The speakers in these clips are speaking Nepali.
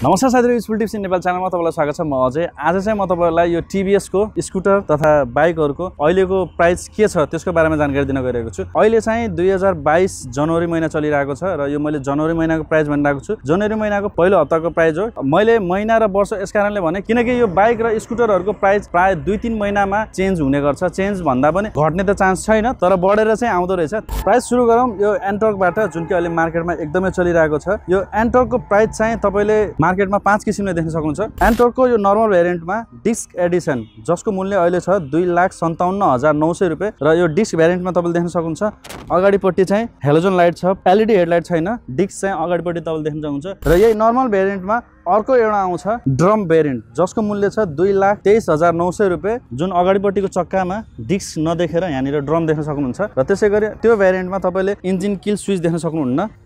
नमस्कार साथीहरु, युजफुल टिप्स इन नेपाल च्यानलमा तपाईलाई स्वागत छ। म अजय। आज चाहिँ म तपाईहरुलाई यो TVS को स्कुटर तथा बाइकहरुको अहिलेको प्राइस के छ त्यसको बारेमा जानकारी दिन गइरहेको छु। अहिले चाहिँ 2022 जनवरी महिना चलिरहेको छ र यो मैले जनवरी महिनाको प्राइस भनिरहेको छु। जनवरी महिनाको पहिलो हप्ताको प्राइस हो। मैले महिना र वर्ष यसकारणले भने किनकि यो बाइक र स्कुटरहरुको प्राइस प्राय 2-3 महिनामा चेन्ज हुने गर्छ। चेन्ज भन्दा पनि घट्ने त चान्स छैन, तर बढेर चाहिँ आउँदो रहेछ। प्राइस सुरु गरौँ यो एन्टर्कबाट, जुन कि अहिले मार्केटमा एकदमै चलिरहेको छ। यो एन्टर्कको प्राइस चाहिँ तपाईले मार्केटमा 5 किसिमले देख्न सक्नुहुन्छ। एन्टर्कको यो नर्मल भेरिएन्टमा डिस्क एडिसन, जसको मूल्य अहिले छ 2,57,900 रुपैयाँ र यो डिस्क भेरिएन्टमा तपाईले देख्न सक्नुहुन्छ। अगाडिपट्टि चाहिँ हेलोजन लाइट छ, एलईडी हेडलाइट छैन, डिस्क चाहिँ अगाडिपट्टि तपाईले देख्न सक्नुहुन्छ। र यही नर्मल भेरिएन्टमा अर्को एउटा आउँछ ड्रम भेरिएन्ट, जसको मूल्य छ 2,23,900 रुपैयाँ, जुन अगाडिपट्टिको चक्कामा डिस्क नदेखेर यहाँनिर ड्रम देख्न सक्नुहुन्छ। र त्यसैगरी त्यो भेरिएन्टमा तपाईले इन्जिन किल स्विच देख्न सक्नुहुन्न।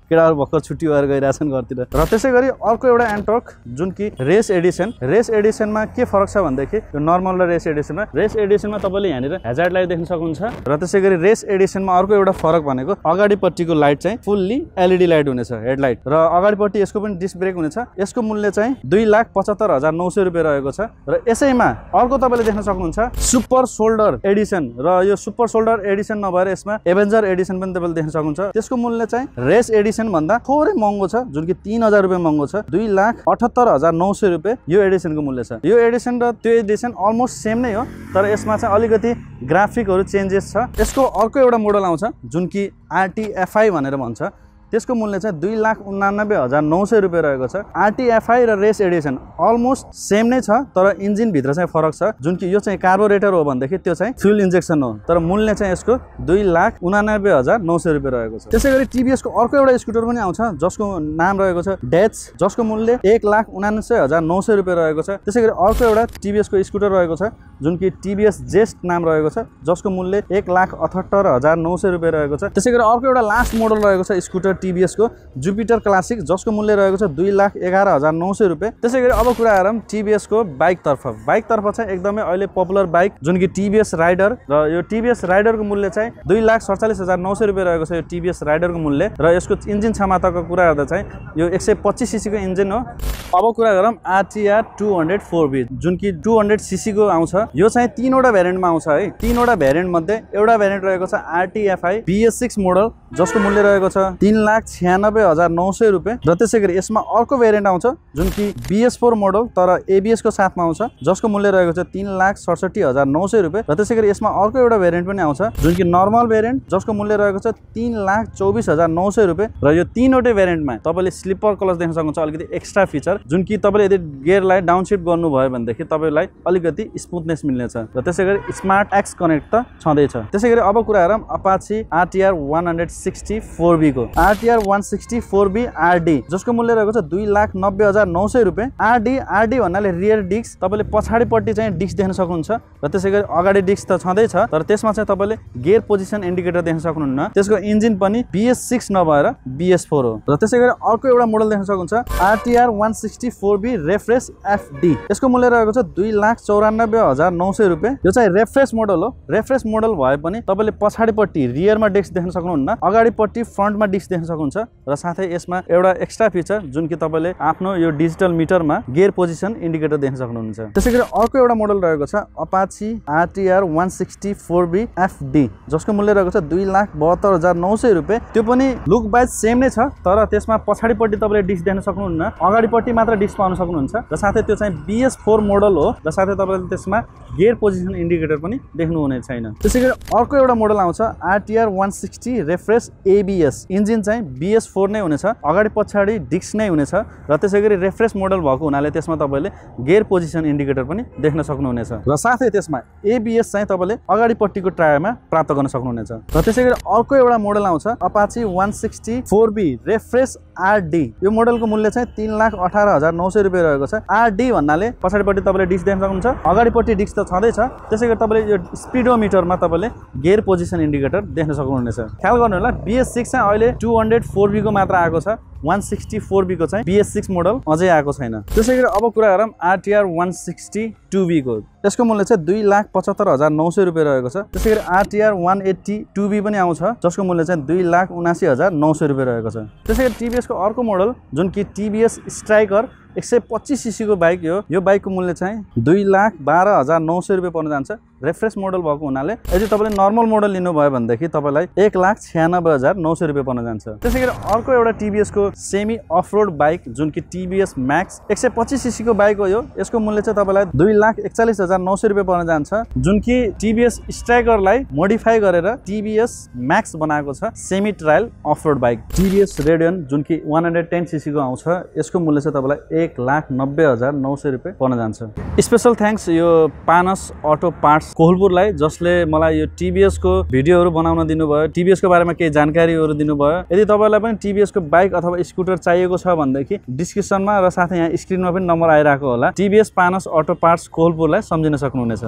केटाहरु भक्कल छुट्टी भएर गइरहेछन् घरतिर। र त्यसैगरी अर्को एउटा एन्टर्क जुन कि रेस एडिसन। रेस एडिसनमा के फरक छ भन्दाखेरि यो नर्मल र रेस एडिसनमा तपाईले यहाँनिर हेजार्ड लाइट देख्न सक्नुहुन्छ। र त्यसैगरी रेस एडिसनमा अर्को एउटा फरक भनेको अगाडिपट्टिको लाइट चाहिँ फुल्ली एलईडी लाइट हुनेछ, हेडलाइट, र अगाडिपट्टि यसको पनि डिस्क ब्रेक हुनेछ। यसको मूल्य चाहिँ 2,75,900 रुपैयाँ रहेको छ। र यसैमा अर्को तपाईले देख्न सक्नुहुन्छ सुपर सोल्डर एडिसन। र यो सुपर सोल्डर एडिसन नभएर यसमा एभेन्जर एडिसन पनि तपाईले देख्न सक्नुहुन्छ। त्यसको मूल्य चाहिँ रेस एडिसन भन्दा थोरै महँगो छ, जुन कि 3,000 रुपैयाँ महँगो छ। 2,78,900 रुपैयाँ यो एडिसनको मूल्य छ। यो एडिसन र त्यो एडिसन अलमोस्ट सेम नै हो, तर यसमा चाहिँ अलिकति ग्राफिकहरु चेन्जेस छ। यसको अर्को एउटा मोडल आउँछ जुन कि RTFI भनेर भन्छ। त्यसको मूल्य चाहिँ 2,89,900 रुपैयाँ रहेको छ। RTFI र रेस एडिसन अलमोस्ट सेम नै छ, तर इन्जिन भित्र चाहिँ फरक छ। जुन कि यो चाहिँ कार्बोरेटर हो भनेदेखि त्यो चाहिँ फ्युल इन्जेक्सन हो, तर मूल्य चाहिँ यसको 2,89,900 रुपैयाँ रहेको छ। त्यसैगरी TVS को अर्को एउटा स्कुटर पनि आउँछ जसको नाम रहेको छ डेच, जसको मूल्य 1,79,900 रुपैयाँ रहेको छ। त्यसैगरी अर्को एउटा TVS को स्कुटर रहेको छ जुन कि TVS जेस्ट नाम रहेको छ, जसको मूल्य 1,78,900 रुपैयाँ रहेको छ। त्यसैगरी अर्को एउटा लास्ट मोडल रहेको छ स्कुटर TVS को जुपिटर क्लासिक, जसको मूल्य रहेको छ 2,11,900 रुपैयाँ। त्यसैगरी अब कुरा गरौँ TVS को बाइकतर्फ चाहिँ एकदमै अहिले पपुलर बाइक जुन कि TVS राइडर। र यो TVS राइडरको मूल्य चाहिँ 2,47,900 रुपैयाँ रहेको छ। यो TVS राइडरको मूल्य र यसको इन्जिन क्षमताको कुरा गर्दा चाहिँ यो 125 सीसी को इन्जिन हो। अब कुरा गरौँ RTR 200 जुन कि 200 सीसी को आउँछ। यो चाहिँ 3वटा भेरिएन्टमा आउँछ है। 3वटा भेरिएन्ट मध्ये एउटा भेरिएन्ट रहेको छ RTFI BS6 मोडल, जसको मूल्य रहेको छ 3,96,900 रुपैयाँ। र त्यसैगरी यसमा अर्को भेरिएन्ट आउँछ जुन कि BS4 मोडल तर ABS को साथमा आउँछ, जसको मूल्य रहेको छ 3,67,900 रुपैयाँ। र त्यसैगरी यसमा अर्को एउटा भेरिएन्ट पनि आउँछ जुन कि नर्मल भेरिएन्ट, जसको मूल्य रहेको छ 3,24,900 रुपैयाँ। र यो तीनवटै भेरिएन्टमा तपाईले स्लिपर क्लच देख्न सक्नुहुन्छ, अलिकति एक्स्ट्रा फिचर, जुन कि तपाईले यदि गियरलाई डाउनशिफ्ट गर्नुभयो भनेदेखि तपाईलाई अलिकति स्मुथनेस मिल्नेछ। र त्यसैगरी स्मार्ट एक्स कनेक्ट त छँदैछ। त्यसैगरी अब कुरा गरौँ अपाची RTR 164B को। RTR 164B RD, जसको मूल्य रहेको छ 2,90,900 रुपैयाँ। RD भन्नाले रियर डिस्क, तपाईले पछाडिपट्टि चाहिँ डिस्क देख्न सक्नुहुन्छ। र त्यसैगरी अगाडि डिस्क त छँदैछ, तर त्यसमा चाहिँ तपाईले गियर पोजिसन इन्डिकेटर देख्न सक्नुहुन्न। त्यसको इन्जिन पनि BS6 नभएर BS4 हो। र त्यसैगरी अर्को एउटा मोडल देख्न सक्नुहुन्छ RTR 164B रेफ्रेश FD। यसको मूल्य रहेको छ 2,94,900 रुपैयाँ। यो चाहिँ रेफ्रेश मोडल हो। रेफ्रेश मोडल भए पनि तपाईले पछाडिपट्टि रियरमा डिस्क देख्न सक्नुहुन्न, अगाडिपट्टि फ्रन्टमा डिस्क देख्न सक्नुहुन्छ। र साथै यसमा एउटा एक्स्ट्रा फिचर जुन कि तपाईले आफ्नो यो डिजिटल मिटरमा गियर पोजिसन इन्डिकेटर देख्न सक्नुहुन्छ। त्यसैगरी अर्को एउटा मोडल रहेको छ अपाची RTR 164B FD, जसको मूल्य रहेको छ 2,72,900 रुपैयाँ। त्यो पनि लुक वाइज सेम नै छ, तर त्यसमा पछाडिपट्टि तपाईले डिस्क देख्न सक्नुहुन्न, अगाडिपट्टि मात्र डिस्क पाउन सक्नुहुन्छ। र साथै त्यो चाहिँ BS4 मोडल हो। र साथै तपाईले त्यसमा गियर पोजिसन इन्डिकेटर पनि देख्नु हुने छैन। त्यसैगरी अर्को एउटा मोडल आउँछ RTR 160 रेफ्रेश ABS। इन्जिन चाहिँ BS4 नै हुनेछ, अगाडि पछाडि डिस्क नै हुनेछ। र त्यसैगरी रेफ्रेश मोडल भएको हुनाले त्यसमा तपाईले गियर पोजिसन इन्डिकेटर पनि देख्न सक्नुहुनेछ। र साथै त्यसमा ABS चाहिँ तपाईले अगाडिपट्टिको टायरमा प्राप्त गर्न सक्नुहुनेछ। र त्यसैगरी अर्को एउटा मोडल आउँछ अपाची 164B रेफ्रेश RD। यो मोडलको मूल्य चाहिँ 3,18,900 रुपैयाँ रहेको छ। RD भन्नाले पछाडिपट्टि तपाईले डिस्क देख्न सक्नुहुन्छ, अगाडिपट्टि डिस्क त छँदैछ। त्यसैगरी तपाईले यो स्पिडोमिटरमा तपाईले गियर पोजिसन इन्डिकेटर देख्न सक्नुहुनेछ। ख्याल गर्नु होला, BS6 चाहिँ अहिले 204B को मात्र आएको छ। 164B को चाहिँ BS6 मोडल अझै आएको छैन। त्यसैगरी अब कुरा गरौँ RTR 162B को। यसको मूल्य चाहिँ 2,75,900 रुपैयाँ रहेको छ। त्यसैगरी RTR 180 2B पनि आउँछ जसको मूल्य चाहिँ 2,79,900 रुपैयाँ रहेको छ। त्यसैगरी TVS को अर्को मोडल जुन कि TVS स्ट्राइकर 125 सीसी को बाइक यो बाइकको मूल्य चाहिँ 2,12,900 रुपैयाँ पर्न जान्छ। रेफ्रेश मोडल भएको हुनाले यदि तपाईले नर्मल मोडल लिनुभयो भनेदेखि तपाईलाई 1,96,900 रुपैयाँ पर्न जान्छ। त्यसैगरी अर्को एउटा TVS को सेमी अफरोड बाइक जुन कि TVS Max 125 सीसी को बाइक हो यसको मूल्य चाहिँ तपाईलाई 2,41,900 रुपैयाँ पर्न जान्छ जुन कि TVS स्ट्राइकरलाई मोडिफाई गरेर TVS Max बनाएको छ semi trial offroad bike. TVS Radeon जुन कि 110 सीसी को आउँछ यसको मूल्य चाहिँ तपाईलाई 1,90,900 रुपैयाँ पर्न जान्छ। स्पेशल थ्याङ्क्स यो पानस अटो पार्ट्स कोहलपुरलाई जसले मलाई यो TVS को भिडियोहरु बनाउन दिनुभयो, TVS को बारेमा केही जानकारीहरु दिनुभयो। यदि तपाईलाई पनि TVS को बाइक अथवा स्कुटर चाहिएको छ भनेदेखि डिस्क्रिप्सनमा र साथै यहाँ स्क्रिनमा पनि नम्बर आइराको होला। TVS पानस अटो पार्ट्स कोहलपुरलाई सम्झिन सक्नुहुनेछ।